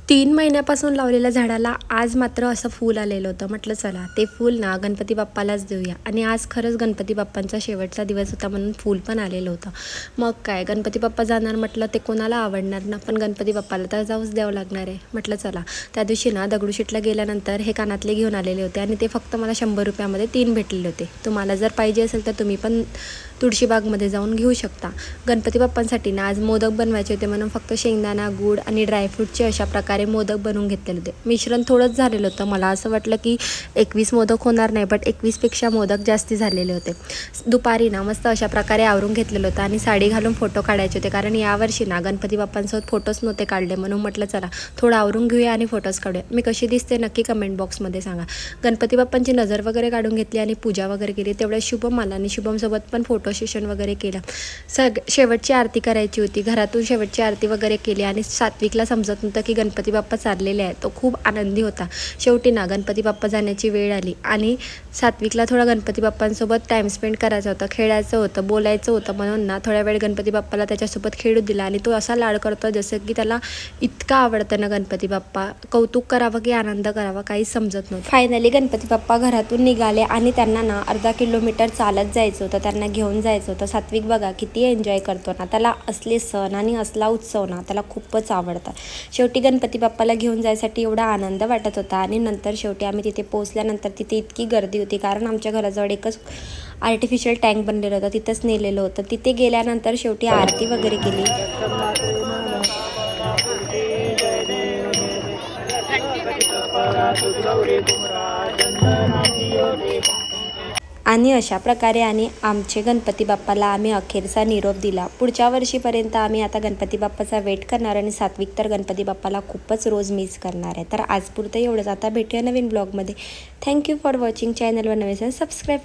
3 महिन्यापासून लावलेल्या झाडाला आज मात्र असं फूल आलेलं होतं. म्हटलं चला ते फूल ना गणपती बाप्पालाच देऊया. आणि आज खरंच गणपती बाप्पांचा शेवटचा दिवस होता म्हणून फूल पण आलेलं होतं. मग काय गणपती बाप्पा जाणार म्हटलं ते कोणाला आवडणार ना, पण गणपती बाप्पाला तर जाऊच द्यावं लागणार आहे. म्हटलं चला त्या दिवशी ना दगडूशेठला गेल्यानंतर हे कानातले घेऊन आलेले होते आणि ते फक्त मला 100 रुपयामध्ये 3 भेटलेले होते. तुम्हाला जर पाहिजे असेल तर तुम्ही पण तुळशीबागमध्ये जाऊन घेऊ शकता. गणपती बाप्पांसाठी ना आज मोदक बनवायचे होते म्हणून फक्त शेंगदाणा, गूळ आणि ड्रायफ्रूटचे अशा प्रकारे मोदक बनवून घेतलेले होते. मिश्रण थोडंच झालेलं होतं. मला असं वाटलं की 21 मोदक होणार नाही, बट 21पेक्षा मोदक जास्ती झालेले होते. दुपारी ना मस्त अशा प्रकारे आवरून घेतलेलं होतं आणि साडी घालून फोटो काढायचे होते, कारण यावर्षी ना गणपती बाप्पांसोबत फोटोच नव्हते काढले. म्हणून म्हटलं चला थोडं आवरून घेऊया आणि फोटोज काढूया. मी कशी दिसते नक्की कमेंट बॉक्समध्ये सांगा. गणपती बाप्पांची नजर वगैरे काढून घेतली आणि पूजा वगैरे केली. तेवढ्या शुभम आला आणि शुभमसोबत पण फोटो सेशन वगैरे केलं. शेवटची आरती करायची होती. घरातून शेवटची आरती वगैरे केली आणि सात्विकला समजत नव्हतं की गणपती बाप्पा चाललेले आहे. तो खूप आनंदी होता. शेवटी ना गणपती बाप्पा जाण्याची वेळ आली आणि सात्विकला थोडा गणपती बाप्पांसोबत टाईम स्पेंड करायचा होता, खेळायचं होतं, बोलायचं होतं. म्हणून ना थोड्या वेळ गणपती बाप्पाला त्याच्यासोबत खेळू दिला आणि तो असा लाड करतो जसं की त्याला इतका आवडतं ना गणपती बाप्पा. कौतुक करावं की आनंद करावा काहीच समजत नव्हतं. फायनली गणपती बाप्पा घरातून निघाले आणि त्यांना ना अर्धा किलोमीटर चालत जायचं होतं. त्यांना घेऊन जायचं होतं. सात्विक बघा किती एन्जॉय करतो ना. त्याला असले सण आणि असला उत्सव ना त्याला खूपच आवडतात. शेवटी गणपती बाप्पाला घेऊन जायसाठी एवढा आनंद वाटत होता. आणि नंतर शेवटी आम्ही तिथे पोहोचल्यानंतर तिथे इतकी गर्दी होती, कारण आमच्या घराजवळ एकच आर्टिफिशियल टँक बनलेलं होतं, तिथंच नेलेलं होतं. तिथे गेल्यानंतर शेवटी आरती वगैरे केली. आणि अशा प्रकारे आणि आमचे गणपती बाप्पाला आम्ही अखेरचा निरोप दिला. पुढच्या वर्षीपर्यंत आम्ही आता गणपती बाप्पाचा वेट करणार आणि सात्विक तर गणपती बाप्पाला खूपच रोज मिस करणार आहे. तर आजपुरतं एवढंच. आता भेटूया नवीन ब्लॉगमध्ये. Thank you for watching. चॅनलवर नवीन सबस्क्राईब